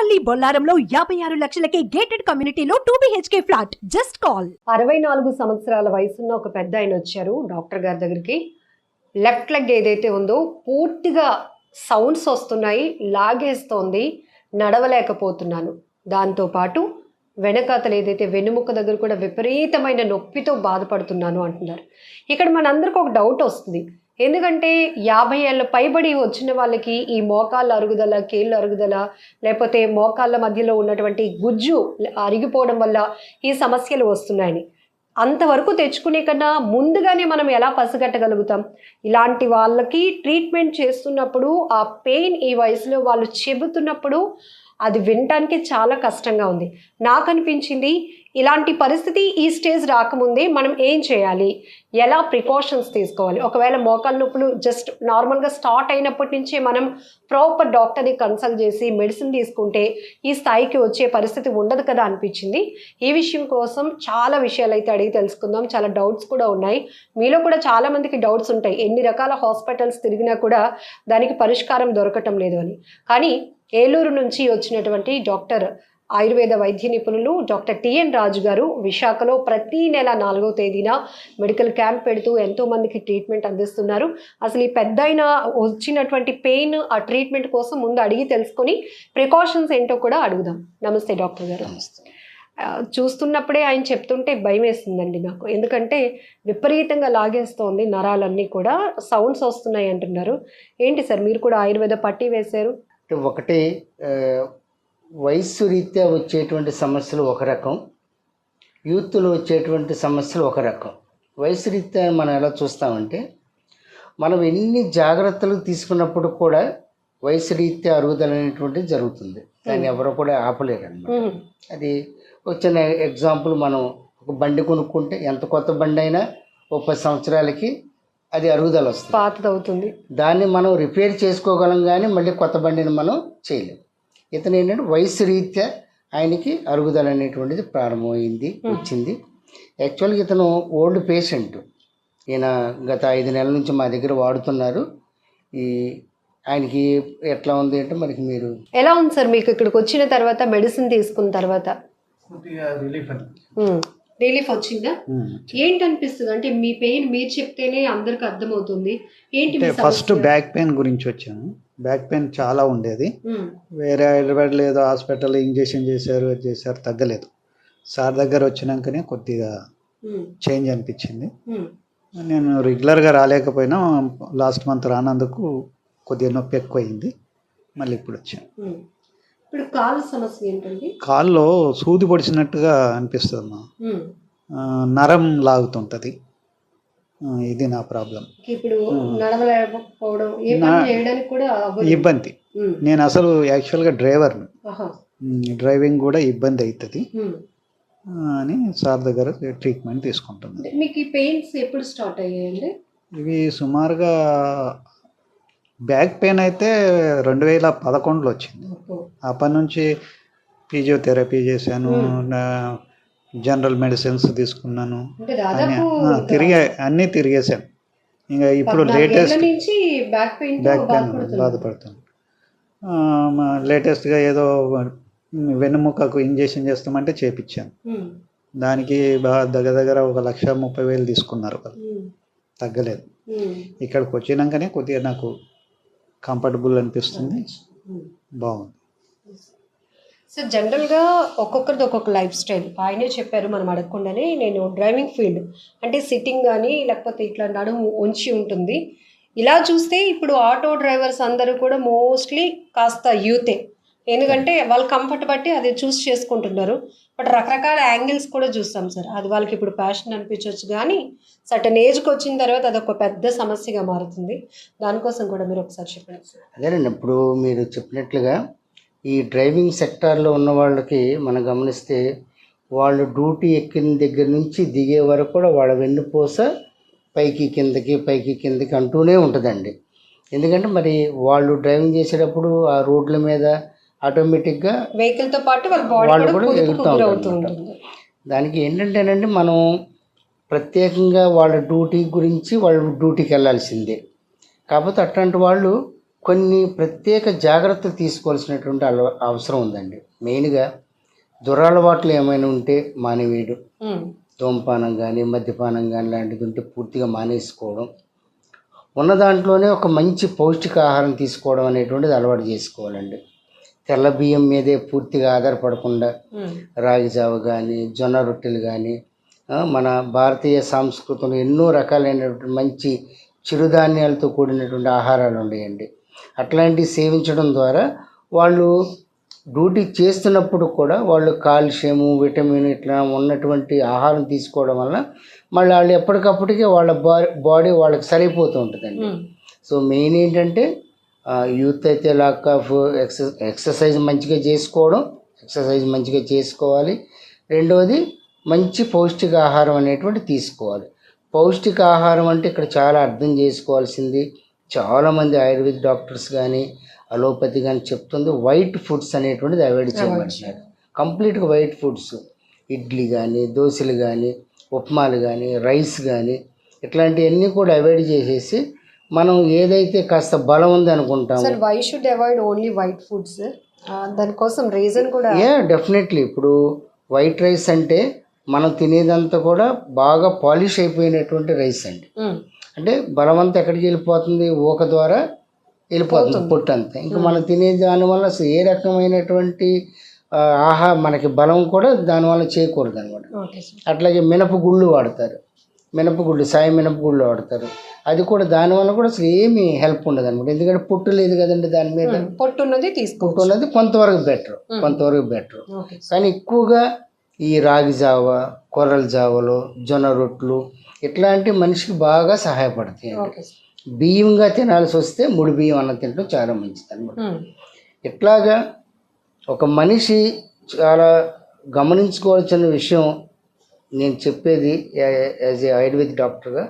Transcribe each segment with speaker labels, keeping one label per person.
Speaker 1: Sonali Bollaramlo 56 లక్షలకే gated కమ్యూనిటీలో 2 BHK flat. Just call.
Speaker 2: 64 సంవత్సరాల వయసున్న ఒక పెద్ద ఆయన వచ్చారు డాక్టర్ గారి దగ్గరికి. లెఫ్ట్ లెగ్ ఏదైతే ఉందో పూర్తిగా సౌండ్స్ వస్తున్నాయి, లాగేస్తోంది, నడవలేకపోతున్నాను. దాంతోపాటు వెనకాతలు ఏదైతే వెన్నుముక్క దగ్గర కూడా విపరీతమైన నొప్పితో బాధపడుతున్నాను అంటున్నారు. ఇక్కడ మనందరికి ఒక డౌట్ వస్తుంది. ఎందుకంటే 50 ఏళ్ళ పైబడి వచ్చిన వాళ్ళకి ఈ మోకాళ్ళ అరుగుదల, కేళ్ళ అరుగుదల, లేకపోతే మోకాళ్ళ మధ్యలో ఉన్నటువంటి గుజ్జు అరిగిపోవడం వల్ల ఈ సమస్యలు వస్తున్నాయని అంతవరకు తెచ్చుకునే కన్నా ముందుగానే మనం ఎలా పసిగట్టగలుగుతాం? ఇలాంటి వాళ్ళకి ట్రీట్మెంట్ చేస్తున్నప్పుడు ఆ పెయిన్ ఈ వయసులో వాళ్ళు చెబుతున్నప్పుడు అది వినటానికి చాలా కష్టంగా ఉంది. నాకు అనిపించింది ఇలాంటి పరిస్థితి ఈ స్టేజ్ రాకముందే మనం ఏం చేయాలి, ఎలా ప్రికాషన్స్ తీసుకోవాలి. ఒకవేళ మోకాళ్ళ నొప్పులు జస్ట్ నార్మల్గా స్టార్ట్ అయినప్పటి నుంచే మనం ప్రాపర్ డాక్టర్ని కన్సల్ట్ చేసి మెడిసిన్ తీసుకుంటే ఈ స్థాయికి వచ్చే పరిస్థితి ఉండదు కదా అనిపించింది. ఈ విషయం కోసం చాలా విషయాలు అయితే అడిగి తెలుసుకుందాం. చాలా డౌట్స్ కూడా ఉన్నాయి. మీలో కూడా చాలా మందికి డౌట్స్ ఉంటాయి, ఎన్ని రకాల హాస్పిటల్స్ తిరిగినా కూడా దానికి పరిష్కారం దొరకటం లేదు అని. కానీ ఏలూరు నుంచి వచ్చినటువంటి డాక్టర్ ఆయుర్వేద వైద్య నిపుణులు డాక్టర్ టిఎన్ రాజు గారు విశాఖలో ప్రతి నెల 4వ తేదీన మెడికల్ క్యాంప్ పెడుతూ ఎంతో మందికి ట్రీట్మెంట్ అందిస్తున్నారు. అసలు ఈ పెద్ద అయిన వచ్చినటువంటి పెయిన్ ఆ ట్రీట్మెంట్ కోసం ముందు అడిగి తెలుసుకొని ప్రికాషన్స్ ఏంటో కూడా అడుగుదాం. నమస్తే డాక్టర్ గారు. చూస్తున్నప్పుడే ఆయన చెప్తుంటే భయం వేస్తుందండి నాకు. ఎందుకంటే విపరీతంగా లాగేస్తోంది, నరాలన్నీ కూడా సౌండ్స్ వస్తున్నాయి అంటున్నారు. ఏంటి సార్, మీరు కూడా ఆయుర్వేద పట్టి వేశారు?
Speaker 3: ఒకటి వయస్సు రీత్యా వచ్చేటువంటి సమస్యలు ఒక రకం, యూత్లో వచ్చేటువంటి సమస్యలు ఒక రకం. వయసు రీత్యా మనం ఎలా చూస్తామంటే, మనం ఎన్ని జాగ్రత్తలు తీసుకున్నప్పుడు కూడా వయసు రీత్యా అరుగుదల అనేటువంటిది జరుగుతుంది. దాన్ని ఎవరు కూడా ఆపలేరు అన్నమాట. అది ఒక చిన్న ఎగ్జాంపుల్, మనం ఒక బండి కొనుక్కుంటే ఎంత కొత్త బండి అయినా 10 సంవత్సరాలకి అది అరుగుదల వస్తుంది,
Speaker 2: పాతదవుతుంది.
Speaker 3: దాన్ని మనం రిపేర్ చేసుకోగలం, కానీ మళ్ళీ కొత్త బండిని మనం చేయలేం. ఇతను ఏంటంటే వయసు రీత్యా ఆయనకి అరుగుదల అనేటువంటిది ప్రారంభమైంది, వచ్చింది. యాక్చువల్గా ఇతను ఓల్డ్ పేషెంట్. ఈయన గత 5 నెలల నుంచి మా దగ్గర వాడుతున్నారు. ఆయనకి ఎట్లా ఉంది అంటే, మనకి మీరు
Speaker 2: ఎలా ఉంది సార్ మీకు ఇక్కడికి వచ్చిన తర్వాత, మెడిసిన్ తీసుకున్న తర్వాత? రిలీఫ్ వచ్చిందా? ఏంటి అనిపిస్తుంది అంటే, మీ పెయిన్ మీరు చెప్తేనే అందరికి అర్థమవుతుంది. ఏంటి?
Speaker 4: ఫస్ట్ బ్యాక్ పెయిన్ గురించి వచ్చాను. బ్యాక్ పెయిన్ చాలా ఉండేది. వేరే హైదరాబాద్లో ఏదో హాస్పిటల్ ఇంజెక్షన్ చేశారు, అది చేశారు, తగ్గలేదు. సార్ దగ్గర వచ్చినాకనే కొద్దిగా చేంజ్ అనిపించింది. నేను రెగ్యులర్గా రాలేకపోయినా లాస్ట్ మంత్ రానందుకు కొద్దిగా నొప్పి ఎక్కువైంది. మళ్ళీ ఇప్పుడు వచ్చాను.
Speaker 2: ఇప్పుడు కాలు సమస్య ఏంటండి?
Speaker 4: కాల్లో సూది పొడిచినట్టుగా అనిపిస్తుంది, నరం లాగుతుంటది. ఇది నా ప్రాబ్లం.
Speaker 2: ఇప్పుడు నడవలేకపోవడం,
Speaker 4: ఇబ్బంది. నేను అసలు యాక్చువల్గా డ్రైవర్ని, డ్రైవింగ్ కూడా ఇబ్బంది అవుతుంది అని సార్ దగ్గర ట్రీట్మెంట్ తీసుకుంటున్నాను.
Speaker 2: మీకు ఈ పెయిన్స్ ఎప్పుడు స్టార్ట్ అయ్యాయండి?
Speaker 4: ఇవి సుమారుగా బ్యాక్ పెయిన్ అయితే 2011లో వచ్చింది. అప్పటి నుంచి ఫిజియోథెరపీ చేశాను, జనరల్ మెడిసిన్స్ తీసుకున్నాను, అన్నీ తిరిగేసాను. ఇంకా ఇప్పుడు లేటెస్ట్ బ్యాక్ పెయిన్ బాధపడుతాను. లేటెస్ట్గా ఏదో వెన్నుముకకు ఇంజెక్షన్ చేస్తామంటే చేపించాను. దానికి దగ్గర 1,30,000 తీసుకున్నారు వాళ్ళు, తగ్గలేదు. ఇక్కడికి వచ్చినాకనే కొద్దిగా నాకు కంఫర్టబుల్ అనిపిస్తుంది, బాగుంది.
Speaker 2: సో జనరల్గా ఒక్కొక్కరిది ఒక్కొక్క లైఫ్ స్టైల్. ఆయనే చెప్పారు మనం అడగకుండానే, నేను డ్రైవింగ్ ఫీల్డ్ అంటే సిట్టింగ్ కానీ లేకపోతే ఇట్లా నడుము ఉంచి ఉంటుంది. ఇలా చూస్తే ఇప్పుడు ఆటో డ్రైవర్స్ అందరూ కూడా మోస్ట్లీ కాస్త యూతే, ఎందుకంటే వాళ్ళ కంఫర్ట్ బట్టి అది చూస్ చేసుకుంటున్నారు. బట్ రకరకాల యాంగిల్స్ కూడా చూస్తాం సార్. అది వాళ్ళకి ఇప్పుడు ప్యాషన్ అనిపించవచ్చు, కానీ సర్టన్ ఏజ్కి వచ్చిన తర్వాత అదొక పెద్ద సమస్యగా మారుతుంది. దానికోసం కూడా మీరు ఒకసారి చెప్పండి సార్.
Speaker 3: అదేనండి, ఇప్పుడు మీరు చెప్పినట్లుగా ఈ డ్రైవింగ్ సెక్టార్లో ఉన్న వాళ్ళకి మనం గమనిస్తే, వాళ్ళు డ్యూటీ ఎక్కిన దగ్గర నుంచి దిగే వరకు కూడా వాళ్ళ వెన్నుపూస పైకి కిందకి అంటూనే ఉంటుందండి. ఎందుకంటే మరి వాళ్ళు డ్రైవింగ్ చేసేటప్పుడు ఆ రోడ్ల మీద ఆటోమేటిక్గా
Speaker 2: వెహికల్తో పాటు
Speaker 3: వాళ్ళు కూడా ఎగురుతూ ఉంటారు. దానికి ఏంటంటేనండి, మనం ప్రత్యేకంగా వాళ్ళ డ్యూటీ గురించి వాళ్ళు డ్యూటీకి వెళ్ళాల్సిందే. కాకపోతే అట్లాంటి వాళ్ళు కొన్ని ప్రత్యేక జాగ్రత్తలు తీసుకోవాల్సినటువంటి అవసరం ఉందండి. మెయిన్గా దురలవాట్లు ఏమైనా ఉంటే మానేవేయడం, ధూమపానం కానీ మద్యపానం కానీ లాంటిది ఉంటే పూర్తిగా మానేసుకోవడం, ఉన్న దాంట్లోనే ఒక మంచి పౌష్టికాహారం తీసుకోవడం అనేటువంటిది అలవాటు చేసుకోవాలండి. తెల్ల బియ్యం మీదే పూర్తిగా ఆధారపడకుండా రాగి జావ కానీ జొన్న రొట్టెలు కానీ మన భారతీయ సంస్కృతంలో ఎన్నో రకాలైనటువంటి మంచి చిరుధాన్యాలతో కూడినటువంటి ఆహారాలు ఉన్నాయండి. అట్లాంటివి సేవించడం ద్వారా వాళ్ళు డ్యూటీ చేస్తున్నప్పుడు కూడా వాళ్ళు కాల్షియము విటమిన్ ఇట్లా ఉన్నటువంటి ఆహారం తీసుకోవడం వల్ల మళ్ళీ వాళ్ళు ఎప్పటికప్పటికే వాళ్ళ బాడీ వాళ్ళకి సరిపోతూ ఉంటుందండి. సో మెయిన్ ఏంటంటే యూత్ అయితే లాక్ ఆఫ్ ఎక్సర్సైజ్ మంచిగా చేసుకోవాలి. రెండవది మంచి పౌష్టికాహారం అనేటువంటి తీసుకోవాలి. పౌష్టికాహారం అంటే ఇక్కడ చాలా అర్థం చేసుకోవాల్సింది, చాలామంది ఆయుర్వేదిక్ డాక్టర్స్ కానీ అలోపతి కానీ చెప్తుంది వైట్ ఫుడ్స్ అనేటువంటిది అవాయిడ్ చేయమంటున్నారు. కంప్లీట్గా వైట్ ఫుడ్స్, ఇడ్లీ కానీ దోశలు కానీ ఉప్మాలు కానీ రైస్ కానీ ఇట్లాంటివన్నీ కూడా అవాయిడ్ చేసేసి మనం ఏదైతే కాస్త బలం ఉంది అనుకుంటాము.
Speaker 2: Sir why should avoid only white foods? దానికోసం రీజన్ కూడా?
Speaker 3: డెఫినెట్లీ ఇప్పుడు వైట్ రైస్ అంటే మనం తినేదంతా కూడా బాగా పాలిష్ అయిపోయినటువంటి రైస్ అండి. అంటే బలమంతా ఎక్కడికి వెళ్ళిపోతుంది? ఊక ద్వారా వెళ్ళిపోతుంది పొట్టు అంతా. ఇంకా మనం తినే దానివల్ల అసలు ఏ రకమైనటువంటి మనకి బలం కూడా దానివల్ల చేయకూడదు అనమాట. అట్లాగే మినపగుళ్ళు వాడతారు, సాయి మినపగుళ్ళు వాడతారు. అది కూడా దానివల్ల కూడా అసలు ఏమీ హెల్ప్ ఉండదు అనమాట. ఎందుకంటే పొట్టు లేదు కదండి దాని మీద.
Speaker 2: పొట్టు ఉన్నది
Speaker 3: కొంతవరకు బెటర్. కానీ ఎక్కువగా ఈ రాగి జావ, కొర్రల జావలు, జొన్న రొట్లు ఇట్లాంటి మనిషికి బాగా సహాయపడతాయి. బియ్యంగా తినాల్సి వస్తే ముడి బియ్యం అన్నం తినడం చాలా మంచిది అనమాట. ఇట్లాగా ఒక మనిషి చాలా గమనించుకోవాల్సిన విషయం నేను చెప్పేది యాజ్ ఏ ఆయుర్వేదిక్ డాక్టర్గా,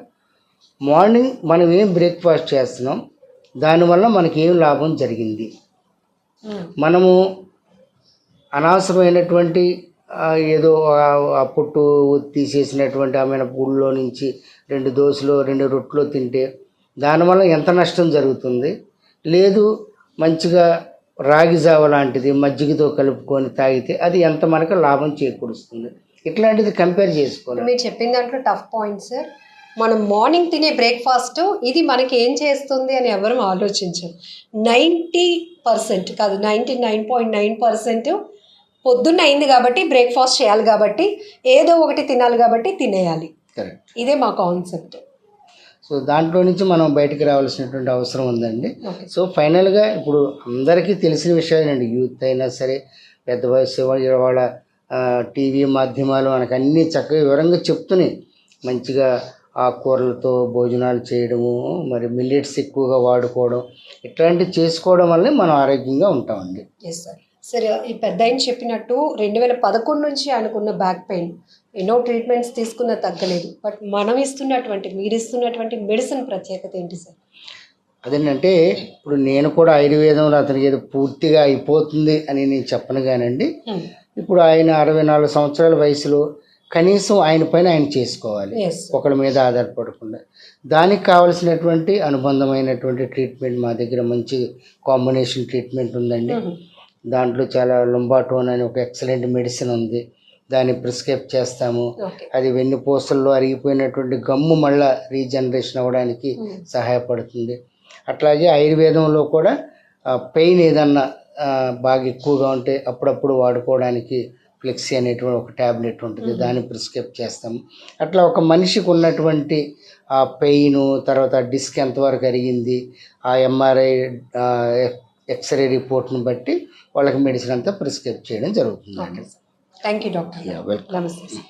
Speaker 3: మార్నింగ్ మనం ఏం బ్రేక్ఫాస్ట్ చేస్తున్నాం దానివల్ల మనకి ఏం లాభం జరిగింది. మనము అనవసరమైనటువంటి ఏదో ఆ పొట్టు తీసేసినటువంటి ఆమె గుళ్ళో నుంచి 2 దోశలు 2 రొట్టెలు తింటే దానివల్ల ఎంత నష్టం జరుగుతుంది, లేదు మంచిగా రాగి జావ లాంటిది మజ్జిగతో కలుపుకొని తాగితే అది ఎంత మనకు లాభం చేకూరుస్తుంది. ఇట్లాంటిది కంపేర్ చేసుకోవాలి.
Speaker 2: మీరు చెప్పిన దాంట్లో టఫ్ పాయింట్ సార్. మనం మార్నింగ్ తినే బ్రేక్ఫాస్ట్ ఇది మనకి ఏం చేస్తుంది అని ఎవరు ఆలోచించరు. 90% కాదు 99.9% పొద్దున్న అయింది కాబట్టి బ్రేక్ఫాస్ట్ చేయాలి కాబట్టి ఏదో ఒకటి తినాలి కాబట్టి తినేయాలి.
Speaker 3: కరెక్ట్,
Speaker 2: ఇదే మా కాన్సెప్ట్.
Speaker 3: సో దాంట్లో నుంచి మనం బయటికి రావాల్సినటువంటి అవసరం ఉందండి. సో ఫైనల్గా ఇప్పుడు అందరికీ తెలిసిన విషయాలండి, యూత్ అయినా సరే పెద్ద వయసు వాళ్ళ టీవీ మాధ్యమాలు మనకు అన్నీ చక్కగా వివరంగా చెప్తున్నాయి. మంచిగా ఆకుకూరలతో భోజనాలు చేయడము, మరి మిల్లెట్స్ ఎక్కువగా వాడుకోవడం, ఇట్లాంటివి చేసుకోవడం వల్లే మనం ఆరోగ్యంగా ఉంటామండి.
Speaker 2: Yes sir. సరే, ఈ పెద్ద ఆయన చెప్పినట్టు 2011 నుంచి అనుకున్న బ్యాక్ పెయిన్ ఎన్నో ట్రీట్మెంట్స్ తీసుకున్న తగ్గలేదు. బట్ మీరు ఇస్తున్నటువంటి మెడిసిన్ ప్రత్యేకత ఏంటి సార్?
Speaker 3: అదేంటంటే ఇప్పుడు నేను కూడా ఆయుర్వేదంలో అతనికి ఏదో పూర్తిగా అయిపోతుంది అని నేను చెప్పను కానండి. ఇప్పుడు ఆయన 64 సంవత్సరాల వయసులో కనీసం ఆయన పైన ఆయన చేసుకోవాలి, ఒకరి మీద ఆధారపడకుండా. దానికి కావలసినటువంటి అనుబంధమైనటువంటి ట్రీట్మెంట్ మా దగ్గర మంచి కాంబినేషన్ ట్రీట్మెంట్ ఉందండి. దాంట్లో చాలా లుంబాటోన్ అని ఒక ఎక్సలెంట్ మెడిసిన్ ఉంది, దాన్ని ప్రిస్క్రైబ్ చేస్తాము. అది వెన్నుపూసల్లో అరిగిపోయినటువంటి గమ్ము మళ్ళా రీజనరేషన్ అవ్వడానికి సహాయపడుతుంది. అట్లాగే ఆయుర్వేదంలో కూడా పెయిన్ ఏదన్నా బాగా ఎక్కువగా ఉంటే అప్పుడప్పుడు వాడుకోవడానికి ఫ్లెక్సీ అనేటువంటి ఒక ట్యాబ్లెట్ ఉంటుంది, దాన్ని ప్రిస్క్రైబ్ చేస్తాము. అట్లా ఒక మనిషికి ఉన్నటువంటి ఆ పెయిన్, తర్వాత డిస్క్ ఎంతవరకు అరిగింది, ఆ ఎంఆర్ఐ ఎక్స్రే రిపోర్ట్ని బట్టి వాళ్ళకి మెడిసిన్ అంతా ప్రిస్క్రైబ్ చేయడం జరుగుతుంది.
Speaker 2: Thank you doctor.
Speaker 3: వెల్కమ్.
Speaker 2: నమస్తే.